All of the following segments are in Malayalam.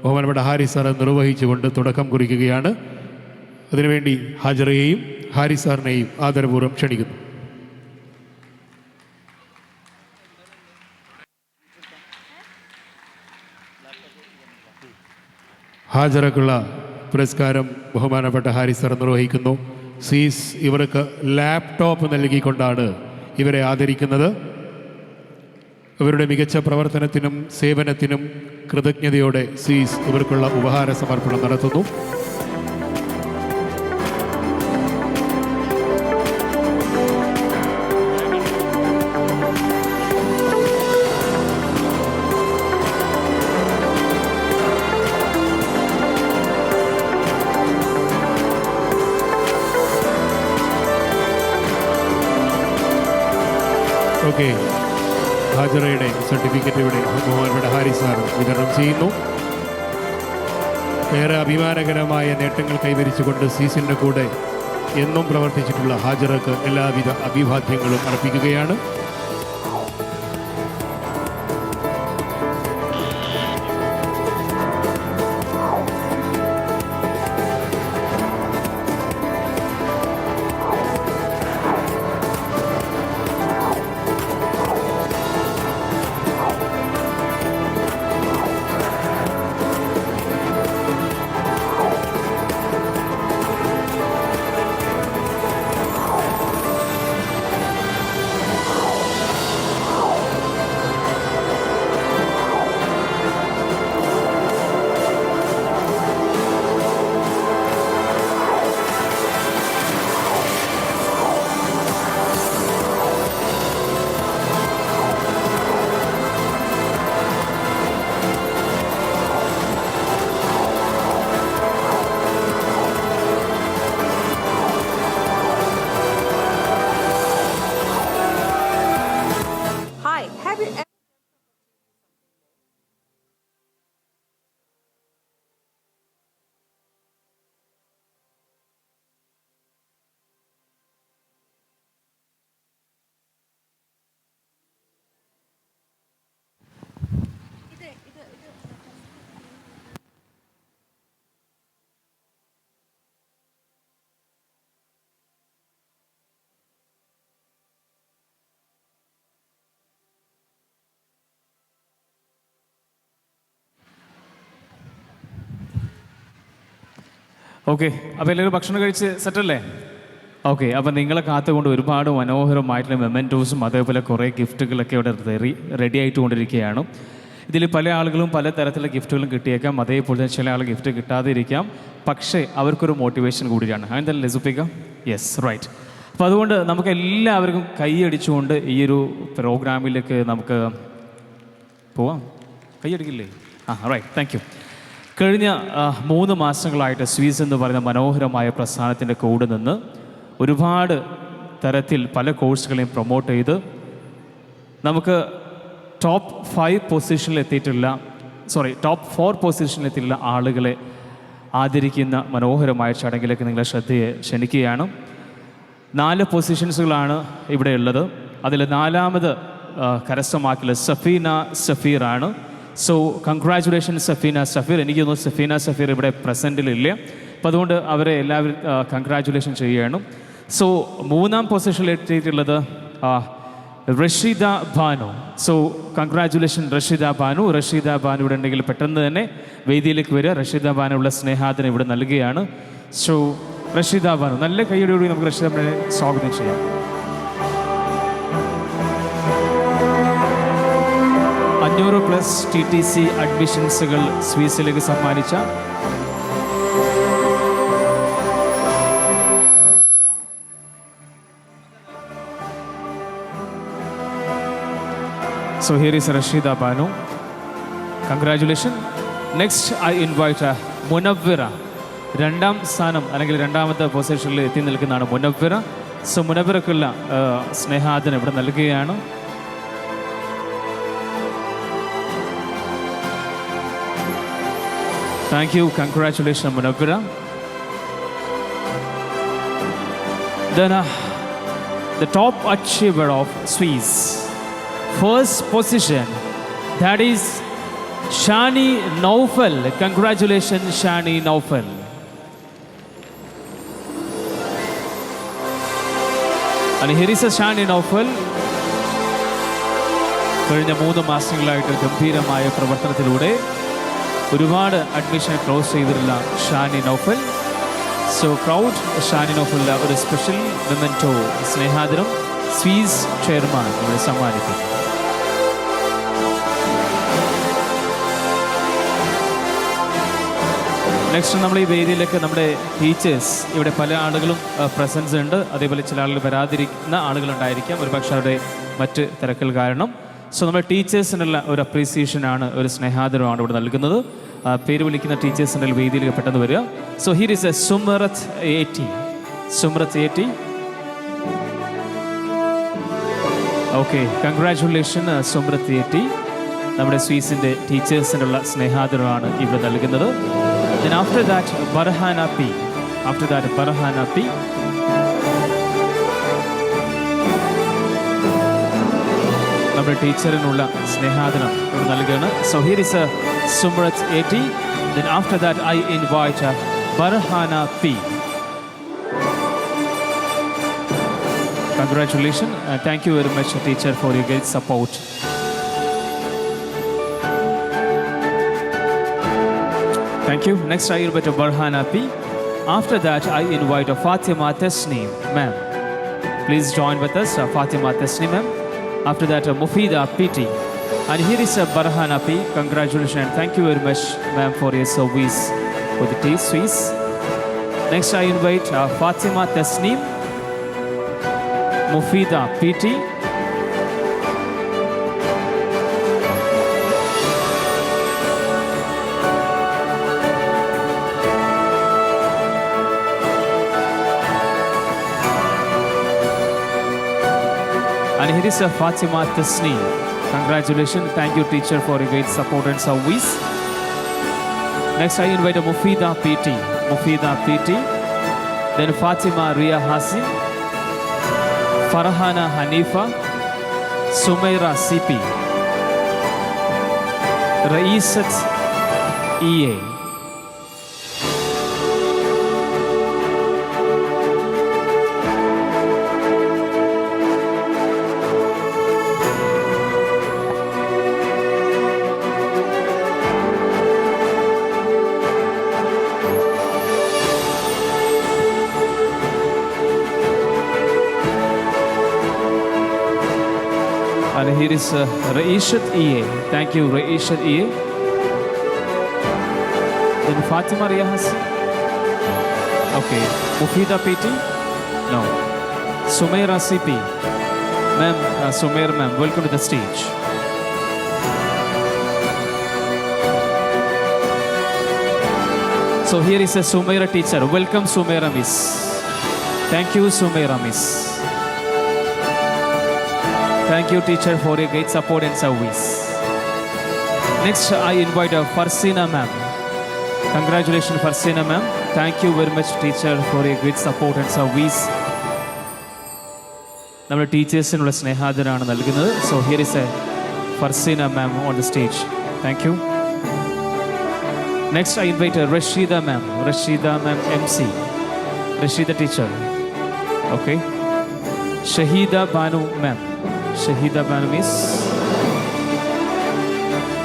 ബഹുമാനപ്പെട്ട ഹാരിസ് സാർ നിർവഹിച്ചുകൊണ്ട് തുടക്കം കുറിക്കുകയാണ്. അതിനുവേണ്ടി ഹാജറയെയും ഹാരിസ് സാറിനെയും ആദരപൂർവ്വം ക്ഷണിക്കുന്നു. ഹാജറക്കുള്ള പുരസ്കാരം ബഹുമാനപ്പെട്ട ഹാരിസ് സാർ നിർവഹിക്കുന്നു. സീസ് ഇവർക്ക് ലാപ്ടോപ്പ് നൽകിക്കൊണ്ടാണ് ഇവരെ ആദരിക്കുന്നത്. ഇവരുടെ മികച്ച പ്രവർത്തനത്തിനും സേവനത്തിനും കൃതജ്ഞതയോടെ സീസ് ഇവർക്കുള്ള ഉപഹാര സമർപ്പണം നടത്തുന്നു. ഓക്കെ, ഹാജറയുടെ സർട്ടിഫിക്കറ്റ് ഇവിടെ ബഹുമാനപ്പെട്ട ഹാരിസ് സാർ വിതരണം ചെയ്യുന്നു. ഏറെ അഭിമാനകരമായ നേട്ടങ്ങൾ കൈവരിച്ചുകൊണ്ട് സീസിൻ്റെ കൂടെ എന്നും പ്രവർത്തിച്ചിട്ടുള്ള ഹാജറക്ക് എല്ലാവിധ അഭിവാദ്യങ്ങളും അർപ്പിക്കുകയാണ്. ഓക്കെ, അപ്പോൾ എല്ലാവരും ഭക്ഷണം കഴിച്ച് സെറ്റല്ലേ? ഓക്കെ, അപ്പോൾ നിങ്ങളെ കാത്തുകൊണ്ട് ഒരുപാട് മനോഹരമായിട്ടുള്ള മെമെൻറ്റോസും അതേപോലെ കുറേ ഗിഫ്റ്റുകളൊക്കെ ഇവിടെ റെഡി ആയിട്ടുകൊണ്ടിരിക്കുകയാണ്. ഇതിൽ പല ആളുകളും പല തരത്തിലുള്ള ഗിഫ്റ്റുകളും കിട്ടിയേക്കാം, അതേപോലെ തന്നെ ചില ആൾ ഗിഫ്റ്റ് കിട്ടാതെ ഇരിക്കാം. പക്ഷേ അവർക്കൊരു മോട്ടിവേഷൻ കൂടിയാണ്. അങ്ങനെ ലസുപ്പിക്ക? Yes, right. അപ്പോൾ അതുകൊണ്ട് നമുക്ക് എല്ലാവർക്കും കൈയടിച്ചുകൊണ്ട് ഈ ഒരു പ്രോഗ്രാമിലേക്ക് നമുക്ക് പോവാം. കൈയടിക്കില്ലേ? Right, thank you. കഴിഞ്ഞ 3 മാസങ്ങളായിട്ട് സ്വീസ് എന്ന് പറയുന്ന മനോഹരമായ പ്രസ്ഥാനത്തിൻ്റെ കൂടെ നിന്ന് ഒരുപാട് തരത്തിൽ പല കോഴ്സുകളെയും പ്രൊമോട്ട് ചെയ്ത് നമുക്ക് ടോപ്പ് 4 പൊസിഷനിലെത്തിയിട്ടുള്ള ആളുകളെ ആദരിക്കുന്ന മനോഹരമായ ചടങ്ങിലേക്ക് നിങ്ങളെ ശ്രദ്ധയെ ക്ഷണിക്കുകയാണ്. 4 പൊസിഷൻസുകളാണ് ഇവിടെ ഉള്ളത്. അതിൽ 4ാമത് കരസ്ഥമാക്കിയുള്ള സഫീന സഫീറാണ്. So congratulation Safeena Safeer. എനിക്ക് തോന്നുന്നു സഫീന സഫീർ ഇവിടെ പ്രസൻറ്റിലില്ല, അപ്പോൾ അതുകൊണ്ട് അവരെ എല്ലാവരും കൺഗ്രാജുലേഷൻ ചെയ്യുകയാണ്. സോ 3ാം പൊസിഷനിൽ എത്തിയിട്ടുള്ളത് റഷീദ ബാനു. So congratulation Rasheeda Banu. റഷീദ ബാനു ഇവിടെ ഉണ്ടെങ്കിൽ പെട്ടെന്ന് തന്നെ വേദിയിലേക്ക് വരിക. റഷീദ ബാനുള്ള സ്നേഹാദനം ഇവിടെ നൽകുകയാണ്. സോ റഷീദ ബാനു, നല്ല കൈയോടുകൂടി നമുക്ക് റഷീദ ബാനുവിനെ സ്വാഗതം ചെയ്യാം. $500+ TTC അഡ്മിഷൻസുകൾ സ്വീസിലേക്ക് സമ്മാനിച്ച So here is Rashida Banu. Congratulations. Next I invite Munawwira. 2ാം സ്ഥാനം അല്ലെങ്കിൽ 2ാമത്തെ പൊസിഷനിൽ എത്തി നിൽക്കുന്നതാണ് മുനവ്വിറ. സോ മുനവ്വിറക്കുള്ള സ്നേഹാദനം ഇവിടെ നൽകുകയാണ്. Thank you. Congratulations, Munawwira. Then the top achiever of Swiss. First position, that is Shani Naufal. Congratulations, Shani Naufal. And here is a Shani Naufal. കഴിഞ്ഞ 3 മാസങ്ങളായിട്ട് ഗംഭീരമായ പ്രവർത്തനത്തിലൂടെ ഒരുപാട് അഡ്മിഷൻ ക്ലോസ് ചെയ്തിട്ടുള്ള ഷാനി നൗഫൽ. സോ പ്രൗഡ് ഷാനി നൗഫൽ ഒരു സ്പെഷ്യൽ മെമൻറ്റോ സ്നേഹാദരം സ്വീസ് ചെയർമാൻ ഇവിടെ സമ്മാനിക്കും. നെക്സ്റ്റ് നമ്മൾ ഈ വേദിയിലേക്ക് നമ്മുടെ ടീച്ചേഴ്സ്, ഇവിടെ പല ആളുകളും പ്രസൻസ് ഉണ്ട്, അതേപോലെ ചില ആളുകൾ വരാതിരിക്കുന്ന ആളുകളുണ്ടായിരിക്കാം, ഒരുപക്ഷെ അവരുടെ മറ്റ് തിരക്കൽ കാരണം. സോ നമ്മുടെ ടീച്ചേഴ്സിനുള്ള ഒരു അപ്രീസിയേഷനാണ്, ഒരു സ്നേഹാദരമാണ് ഇവിടെ നൽകുന്നത്. പേര് വിളിക്കുന്ന ടീച്ചേഴ്സിൻ്റെ വേദിയിലേക്ക് പെട്ടെന്ന് വരിക. So here is a Sumarath AT. Sumarath AT. Okay, congratulation Sumarath AT. നമ്മുടെ സ്വീസിൻ്റെ ടീച്ചേഴ്സിനുള്ള സ്നേഹാദരമാണ് ഇവിടെ നൽകുന്നത്. Then after that, Barhana P. After that, Barhana P. നമ്മുടെ ടീച്ചറിനുള്ള സ്നേഹാദരം ഇവിടെ നൽകുകയാണ്. So here is a Sumarath AT. Then after that, I invite Barhana P. Congratulations. Thank you very much, teacher, for your great support. Thank you. Next, I invite Barhana P. After that, I invite Fatima Tasneem, ma'am. Please join with us, Fatima Tasneem, ma'am. After that, Mufida PT. And here is Barhana P. Congratulations and thank you very much, ma'am, for your service for the T Swiss. Next, I invite Fatima Tasneem, Mufida PT. And here is Fatima Tasneem. Congratulations. Thank you, teacher, for your great support and service. Next, I invite Mufida PT. Mufida PT. Then Fatima Ria Hasim. Farhana Hanifa. Sumaira CP. Raisat EA. And here is Raishat EA. Thank you, Raishat EA. Then Fatima Ria Hassan. Okay. Mufida PT? No. Sumaira CP. Ma'am, Sumaira ma'am, welcome to the stage. So here is a Sumaira teacher. Welcome, Sumaira miss. Thank you, Sumaira miss. Thank you, teacher, for your great support and service. Next, I invite Farsina ma'am. Congratulations, Farsina ma'am. Thank you very much, teacher, for your great support and service. നമ്മുടെ ടീച്ചേഴ്സിനുള്ള സ്നേഹാദരമാണ് നൽകുന്നത്. So here is a Farseena ma'am on the stage. Thank you. Next I invite Rasheeda ma'am. Rasheeda ma'am MC. Rasheeda teacher. Okay. Shahida Banu ma'am. Shahida Banu Miss.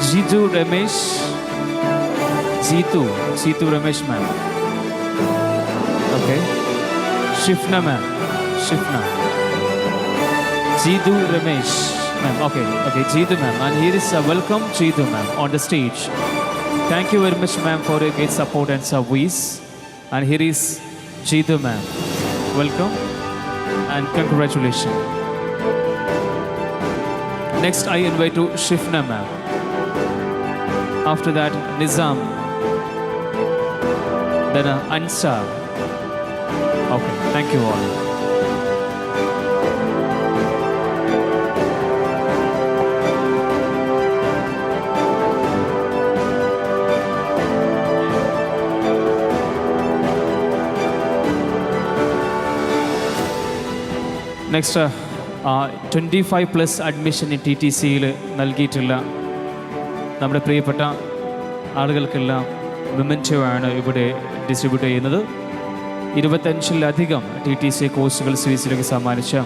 Jitu Ramesh. Jitu Ramesh ma'am. Okay. Shifna ma'am. Shifna. Jitu Ramesh ma'am. Okay. Jitu ma'am. And here is welcome Jitu ma'am on the stage. Thank you very much ma'am for your great support and service. And here is Jitu ma'am. Welcome and congratulations. Next, I invite to Shifna ma'am. After that, Nizam. Then Ansar. Okay, thank you all. Next, 25+ admission TTCയിൽ നൽകിയിട്ടുള്ള നമ്മുടെ പ്രിയപ്പെട്ട ആളുകൾക്കെല്ലാം മെമൻറ്റോ ആണ് ഇവിടെ ഡിസ്ട്രിബ്യൂട്ട് ചെയ്യുന്നത്. 25-ലധികം TTC കോഴ്സുകൾ സ്വിസിലേക്ക് സമ്മാനിച്ച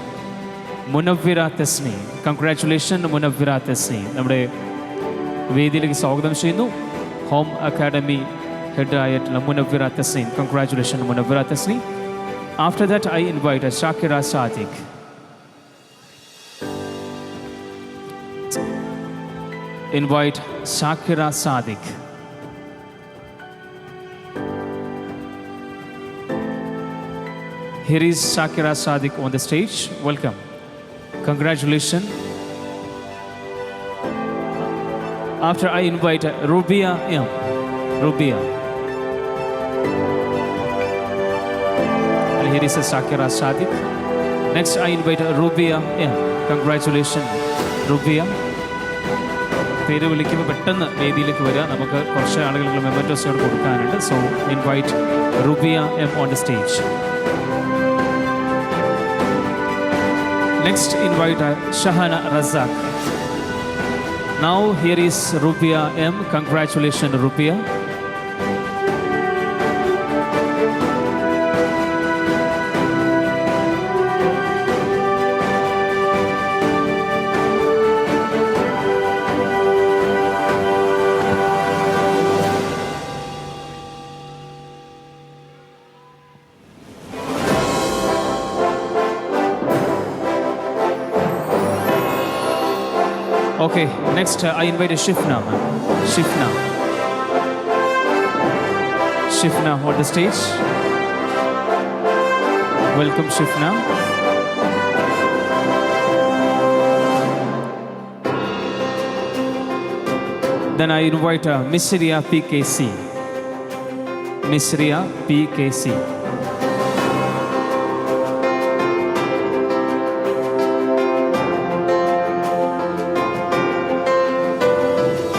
മുനവ്വിറ തസ്നി, കൺഗ്രാറ്റുലേഷൻ മുനവ്വിറ തസ്നി, നമ്മുടെ വേദിയിലേക്ക് സ്വാഗതം ചെയ്യുന്നു. ഹോം അക്കാഡമി ഹെഡായിട്ടുള്ള Munavvira Thasni, congratulation Munavvira Thasni. After that I invite Shakira Sadiq. Invite Shakira Sadiq. Here is Shakira Sadiq on the stage. Welcome. Congratulations. After I invite Rubia M. Rubia. And here is Shakira Sadiq. Next I invite Rubia M. Congratulations, Rubia. പേര് വിളിക്കുമ്പോൾ പെട്ടെന്ന് വേദിയിലേക്ക് വരിക. നമുക്ക് കുറച്ച് ആളുകൾക്ക് മെമൻറ്റോസ് കൊടുക്കാനുണ്ട്. So invite Rubiya M on the stage. Next invite Shahana Razak. Now here is Rubiya M. Congratulation Rubiya. Okay, next I invite Shifna. Shifna on the stage. Welcome Shifna. Then I invite Misriya PKC. Misriya PKC.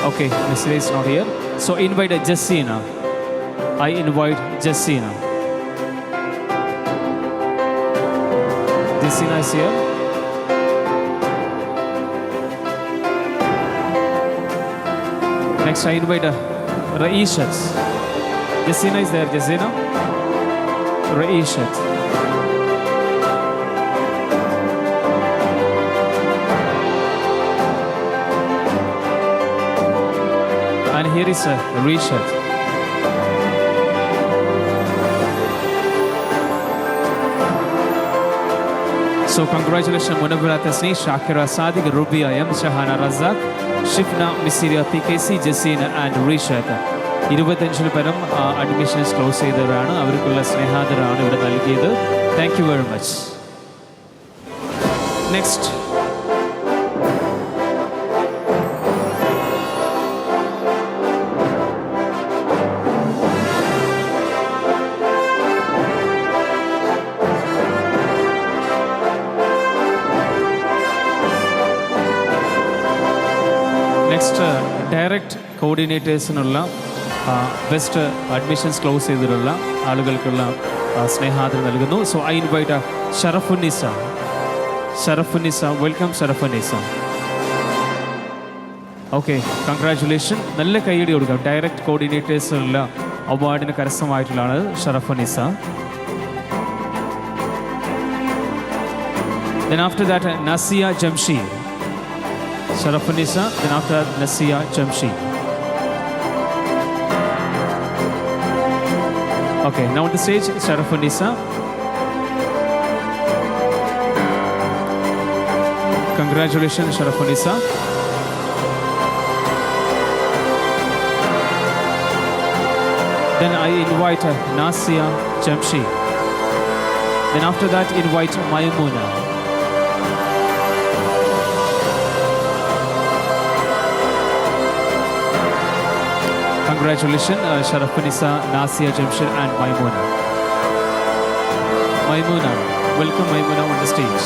Okay, Misriya is not here. So invite Jessina. I invite Jessina. Jessina is here. Next I invite Raishat. Jessina is there, Jessina. Raishat. And here is Rishat. So congratulations Munawwira Tasni, Shakira Sadiq, Rubia M, Shahana Razak, Shifna Misriya PKC, Jessina and Rishat. 25 പേരും അഡ്മിഷൻസ് ക്ലോസ് ചെയ്തവരാണ്. അവർക്കുള്ള സ്നേഹാദരമാണ് ഇവിടെ നൽകിയത്. Thank you very much. Next direct കോർഡിനേറ്റേഴ്സിനുള്ള ബെസ്റ്റ് അഡ്മിഷൻസ് ക്ലോസ് ചെയ്തിട്ടുള്ള ആളുകൾക്കുള്ള സ്നേഹാദരം നൽകുന്നു. So I invite Sharafunnisa. Welcome Sharafunnisa. Okay, congratulation. നല്ല കൈയടി കൊടുക്കാം. ഡയറക്റ്റ് കോർഡിനേറ്റേഴ്സിനുള്ള അവാർഡിന് കരസ്ഥമായിട്ടുള്ളതാണ് Sharafunnisa. Then after that Nasia Jamshid. Sharafunisa, then after that Nasia Jamshid. Okay, now on the stage Sharafunisa. Congratulations Sharafunisa. Then I invite Nasia Jamshid. Then after that invite Maimuna. Congratulations, Sharafunisa, Nasia Jamshid and Maimuna. Maimuna, welcome Maimuna on the stage.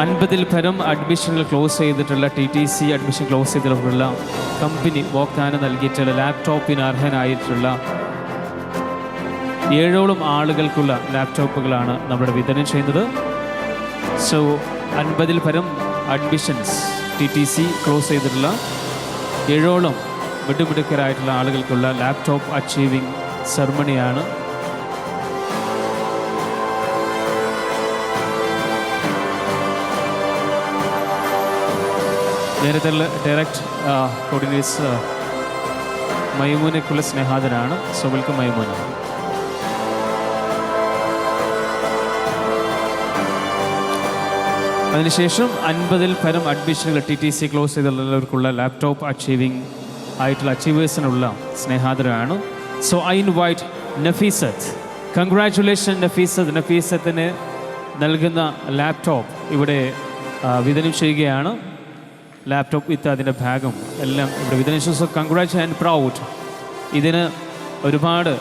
I 50-ൽ പരം അഡ്മിഷനുകൾ ക്ലോസ് ചെയ്തിട്ടുള്ള TTC അഡ്മിഷൻ ക്ലോസ് ചെയ്തിട്ടുള്ള കമ്പനി വാഗ്ദാനം നൽകിയിട്ടുള്ള ലാപ്ടോപ്പിന് അർഹനായിട്ടുള്ള 7ഓളം ആളുകൾക്കുള്ള ലാപ്ടോപ്പുകളാണ് നമ്മുടെ വിതരണം ചെയ്യുന്നത്. സോ 50-ൽ പരം അഡ്മിഷൻസ് TTC ക്ലോസ് ചെയ്തിട്ടുള്ള 7ഓളം മിടുമിടുക്കരായിട്ടുള്ള ആളുകൾക്കുള്ള ലാപ്ടോപ്പ് അച്ചീവിംഗ് സെറമണിയാണ്. നേരത്തെ ഡയറക്റ്റ് കോർഡിനേറ്റേഴ്സ് മൈമൂനയ്ക്കുള്ള സ്നേഹാദരാണ്. So welcome Maimoona. അതിനുശേഷം 50-ൽ പരം അഡ്മിഷനുകൾ TTC ക്ലോസ് ചെയ്തുള്ളവർക്കുള്ള ലാപ്ടോപ്പ് അച്ചീവിംഗ് ആയിട്ടുള്ള അച്ചീവേഴ്സിനുള്ള സ്നേഹാദരാണ്. So I invite Nafeesath. Congratulation Nafeesath. നഫീസത്തിന് നൽകുന്ന ലാപ്ടോപ്പ് ഇവിടെ വിതരണം ചെയ്യുകയാണ്. ലാപ്ടോപ്പ് വിത്ത് അതിൻ്റെ ബാഗും എല്ലാം ഇവിടെ വിതരണം ചെയ്തു. So congrats and proud. ഇതിന് ഒരുപാട്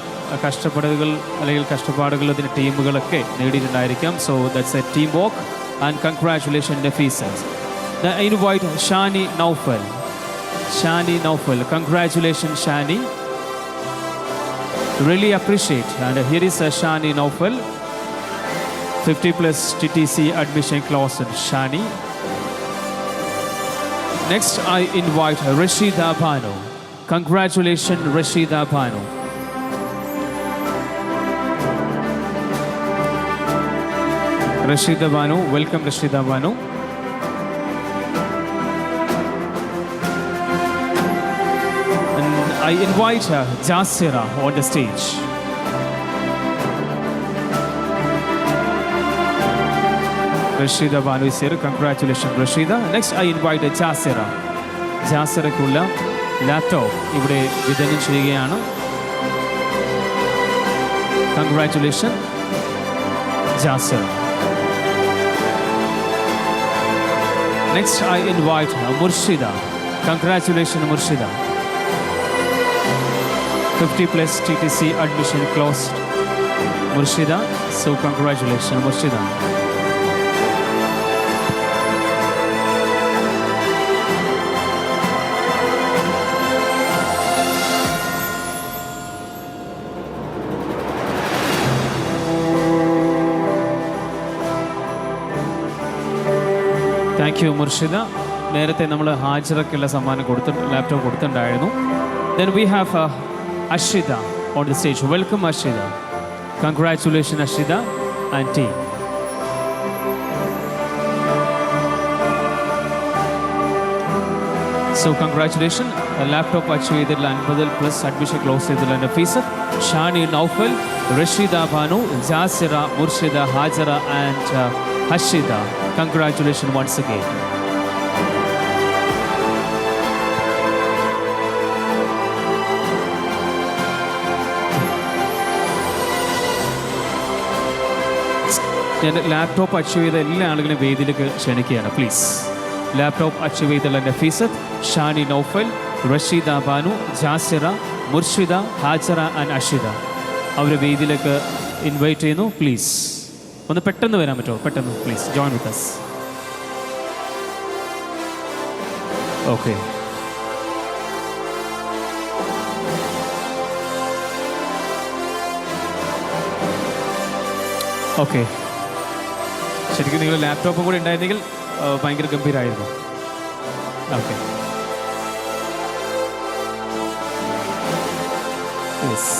കഷ്ടപ്പാടുകൾ ഇതിൻ്റെ ടീമുകളൊക്കെ നേടിയിട്ടുണ്ടായിരിക്കാം. So that's a team work and congratulations Nafisat. Now I invite Shani Naufal. Congratulations Shani. Really appreciate. And here is Shani Naufal. 50+ TTC admission clause in Shani. Next I invite Rashida Bano. Congratulations Rashida Bano. Rashida Banu, welcome Rashida Banu. And I invite Jasira on the stage. Rashida Banu is here. Congratulations Rashida. Next I invite Jasira. Jasiraക്കുള്ള ലാപ്ടോപ്പ് ഇവിടെ വിതരണം ചെയ്യുകയാണ്. Congratulations Jasira. Next, I invite Murshida. Congratulations, Murshida. 50+ TTC admission closed. Murshida, so congratulations, Murshida. Thank you Murshida. നേരത്തെ നമ്മൾ ഹാജറക്കുള്ള സമ്മാനം ലാപ്ടോപ്പ് കൊടുത്തിട്ടുണ്ടായിരുന്നു. Then we have Ashitha on the stage. Welcome Ashitha. Congratulation Ashitha and team. So congratulation. Laptop achieve ചെയ്തിട്ടുള്ള 50+ അഡ്മിഷൻ ക്ലോസ് ചെയ്തിട്ടുള്ള Nafeesath, Shani Noufal, Rasheeda Banu, Jasira, Murshida, Hajara and Hashida. Congratulations once again. ഞാൻ ലാപ്ടോപ്പ് അച്ചീവ് ചെയ്ത എല്ലാ ആളുകളെയും വേദിയിലേക്ക് ക്ഷണിക്കുകയാണ് പ്ലീസ്. ലാപ്ടോപ്പ് അച്ചീവ് ചെയ്തുള്ള നഫീസത്ത്, ഷാനി നൗഫൽ, റഷീദ ബാനു, ജാസിറ, മുർഷിദ, ഹാജറ ആൻഡ് അഷിദ അവരെ വേദിയിലേക്ക് ഇൻവൈറ്റ് ചെയ്യുന്നു. പ്ലീസ് ഒന്ന് പെട്ടെന്ന് വരാൻ പറ്റുമോ? പെട്ടെന്ന് please join with us. Okay. Okay, ശരിക്കും നിങ്ങൾ ലാപ്ടോപ്പും കൂടി ഉണ്ടായിരുന്നെങ്കിൽ ഭയങ്കര ഗംഭീരമായിരുന്നു. Okay, yes.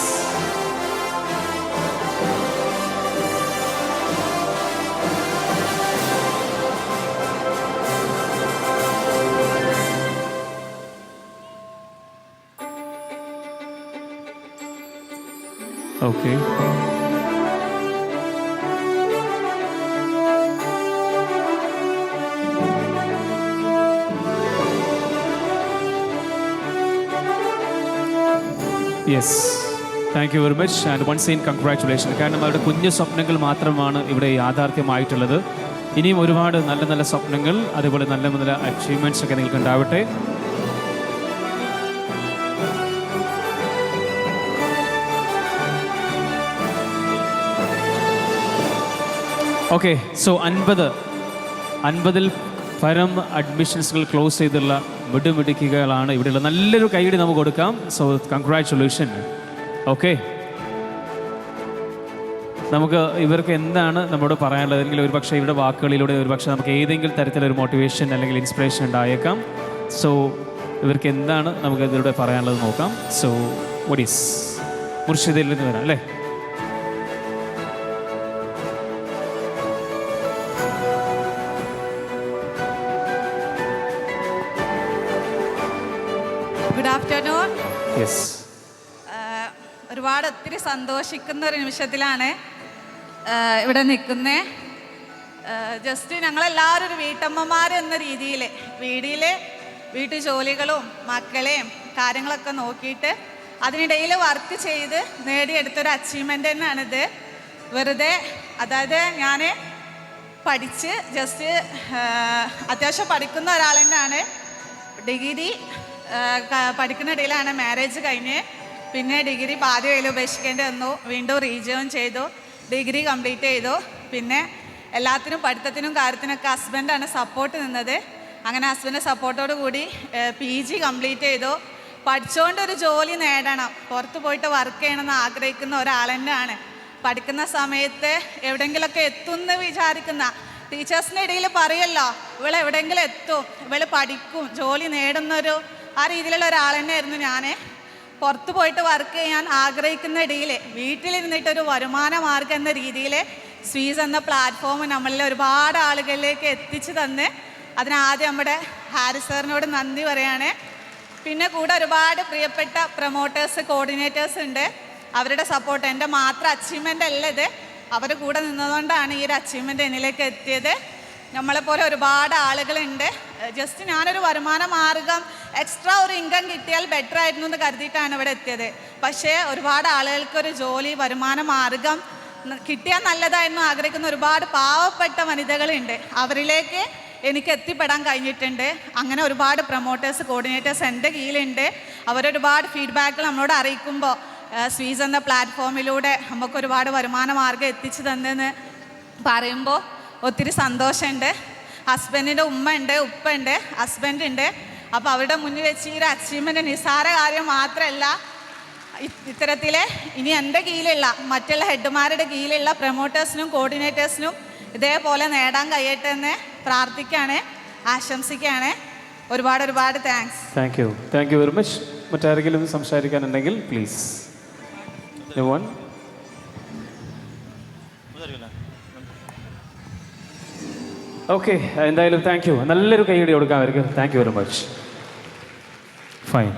Okay. Yes. Thank you very much and once again congratulations. കാരണം അവരുടെ കുഞ്ഞു സ്വപ്നങ്ങൾ മാത്രമാണ് ഇവിടെ യാഥാർത്ഥ്യമായിട്ടുള്ളത്. ഇനിയും ഒരുപാട് നല്ല നല്ല സ്വപ്നങ്ങൾ അതുപോലെ നല്ല നല്ല അച്ചീവ്മെൻറ്റ്സ് ഒക്കെ നിങ്ങൾക്ക് ഉണ്ടാവട്ടെ. ഓക്കെ, സോ 50 50-ൽ പരം അഡ്മിഷൻസുകൾ ക്ലോസ് ചെയ്തുള്ള മിടുമിടുക്കികളാണ് ഇവിടെയുള്ള. നല്ലൊരു കൈയടി നമുക്ക് കൊടുക്കാം. So congratulation. ഓക്കെ, നമുക്ക് ഇവർക്ക് എന്താണ് നമ്മോട് പറയാനുള്ളത്, അല്ലെങ്കിൽ ഒരുപക്ഷെ ഇവരുടെ വാക്കുകളിലൂടെ ഒരുപക്ഷെ നമുക്ക് ഏതെങ്കിലും തരത്തിലൊരു മോട്ടിവേഷൻ അല്ലെങ്കിൽ ഇൻസ്പിറേഷൻ ഉണ്ടായേക്കാം. സോ ഇവർക്ക് എന്താണ് നമുക്ക് ഇതിലൂടെ പറയാനുള്ളത് നോക്കാം. സോ വാട്ട് ഈസ് മുർഷിദയിൽ നിന്ന് വരാം അല്ലേ? Good afternoon. യെസ്. ഒരുപാട് ഒത്തിരി സന്തോഷിക്കുന്ന ഒരു നിമിഷത്തിലാണ് ഇവിടെ നിൽക്കുന്നത്. ജസ്റ്റ് ഞങ്ങളെല്ലാവരും ഒരു വീട്ടമ്മമാർ എന്ന രീതിയിൽ വീട്ടു ജോലികളും മക്കളെയും കാര്യങ്ങളൊക്കെ നോക്കിയിട്ട് അതിനിടയിൽ വർക്ക് ചെയ്ത് നേടിയെടുത്തൊരു അച്ചീവ്മെൻ്റ് തന്നെയാണിത്. വെറുതെ, അതായത് ഞാൻ പഠിച്ച് ജസ്റ്റ് അത്യാവശ്യം പഠിക്കുന്ന ഒരാൾ തന്നെയാണ്. ഡിഗ്രി പഠിക്കുന്ന ഇടയിലാണ് മാരേജ് കഴിഞ്ഞ്. പിന്നെ ഡിഗ്രി പാതി വഴിയിൽ ഉപേക്ഷിക്കേണ്ടി വന്നു. വീണ്ടും റീജോയിൻ ചെയ്തു, ഡിഗ്രി കംപ്ലീറ്റ് ചെയ്തു. പിന്നെ എല്ലാത്തിനും പഠിത്തത്തിനും കാര്യത്തിനൊക്കെ ഹസ്ബൻഡാണ് സപ്പോർട്ട് നിന്നത്. അങ്ങനെ ഹസ്ബൻഡ് സപ്പോർട്ടോട് കൂടി PG കംപ്ലീറ്റ് ചെയ്തു. പഠിച്ചുകൊണ്ടൊരു ജോലി നേടണം, പുറത്ത് പോയിട്ട് വർക്ക് ചെയ്യണമെന്ന് ആഗ്രഹിക്കുന്ന ഒരാൾ തന്നെയാണ്. പഠിക്കുന്ന സമയത്ത് എവിടെയെങ്കിലുമൊക്കെ എത്തുമെന്ന് വിചാരിക്കുന്ന ടീച്ചേഴ്സിൻ്റെ ഇടയിൽ പറയുമല്ലോ, ഇവൾ എവിടെയെങ്കിലും എത്തും, ഇവൾ പഠിക്കും, ജോലി നേടുന്നൊരു ആ രീതിയിലുള്ള ഒരാൾ തന്നെയായിരുന്നു ഞാൻ. പുറത്ത് പോയിട്ട് വർക്ക് ചെയ്യാൻ ആഗ്രഹിക്കുന്ന ഇടയിൽ വീട്ടിലിരുന്നിട്ടൊരു വരുമാന മാർഗം എന്ന രീതിയിൽ സ്വീസ് എന്ന പ്ലാറ്റ്ഫോം നമ്മളിൽ ഒരുപാട് ആളുകളിലേക്ക് എത്തിച്ചു തന്ന് അതിനാദ്യം നമ്മുടെ ഹാരിസ് സാറിനോട് നന്ദി പറയാണ്. പിന്നെ കൂടെ ഒരുപാട് പ്രിയപ്പെട്ട പ്രൊമോട്ടേഴ്സ്, കോർഡിനേറ്റേഴ്സ് ഉണ്ട്. അവരുടെ സപ്പോർട്ട് എൻ്റെ മാത്രം അച്ചീവ്മെൻ്റ് അല്ല ഇത്, അവർ കൂടെ നിന്നതുകൊണ്ടാണ് ഈ ഒരു അച്ചീവ്മെൻ്റ് എന്നിലേക്ക് എത്തിയത്. നമ്മളെപ്പോലെ ഒരുപാട് ആളുകളുണ്ട്. ജസ്റ്റ് ഞാനൊരു വരുമാന മാർഗം എക്സ്ട്രാ ഒരു ഇൻകം കിട്ടിയാൽ ബെറ്റർ ആയിരുന്നു എന്ന് കരുതിയിട്ടാണ് ഇവിടെ എത്തിയത്. പക്ഷേ ഒരുപാട് ആളുകൾക്കൊരു ജോലി, വരുമാന മാർഗം കിട്ടിയാൽ നല്ലതായിരുന്നു ആഗ്രഹിക്കുന്ന ഒരുപാട് പാവപ്പെട്ട വനിതകളുണ്ട്. അവരിലേക്ക് എനിക്ക് എത്തിപ്പെടാൻ കഴിഞ്ഞിട്ടുണ്ട്. അങ്ങനെ ഒരുപാട് പ്രൊമോട്ടേഴ്സ്, കോർഡിനേറ്റേഴ്സ് എൻ്റെ കീഴിലുണ്ട്. അവരൊരുപാട് ഫീഡ്ബാക്കുകൾ നമ്മളോട് അറിയിക്കുമ്പോൾ സ്വീസ് എന്ന പ്ലാറ്റ്ഫോമിലൂടെ നമുക്കൊരുപാട് വരുമാന മാർഗം എത്തിച്ചു തന്നെന്ന് പറയുമ്പോൾ ഒത്തിരി സന്തോഷമുണ്ട്. ഹസ്ബൻഡിൻ്റെ ഉമ്മ ഉണ്ട്, ഉപ്പ ഉണ്ട്, ഹസ്ബൻഡ് ഉണ്ട്. അപ്പോൾ അവരുടെ മുന്നിൽ വെച്ച് ഈ ഒരു അച്ചീവ്മെൻറ്റ് നിസ്സാര കാര്യം മാത്രമല്ല, ഇത്തരത്തിൽ ഇനി എൻ്റെ കീഴിലുള്ള മറ്റുള്ള ഹെഡ്മാരുടെ കീഴിലുള്ള പ്രൊമോട്ടേഴ്സിനും കോർഡിനേറ്റേഴ്സിനും ഇതേപോലെ നേടാൻ കഴിയട്ടെ എന്ന് പ്രാർത്ഥിക്കുകയാണ്, ആശംസിക്കുകയാണ്. ഒരുപാട് thanks. Thank you very much. മറ്റാരെങ്കിലും സംസാരിക്കാനുണ്ടെങ്കിൽ പ്ലീസ്. ഓക്കെ, എന്തായാലും താങ്ക് യു. നല്ലൊരു കൈയടി കൊടുക്കാം അവർക്ക്. Thank you very much. Fine.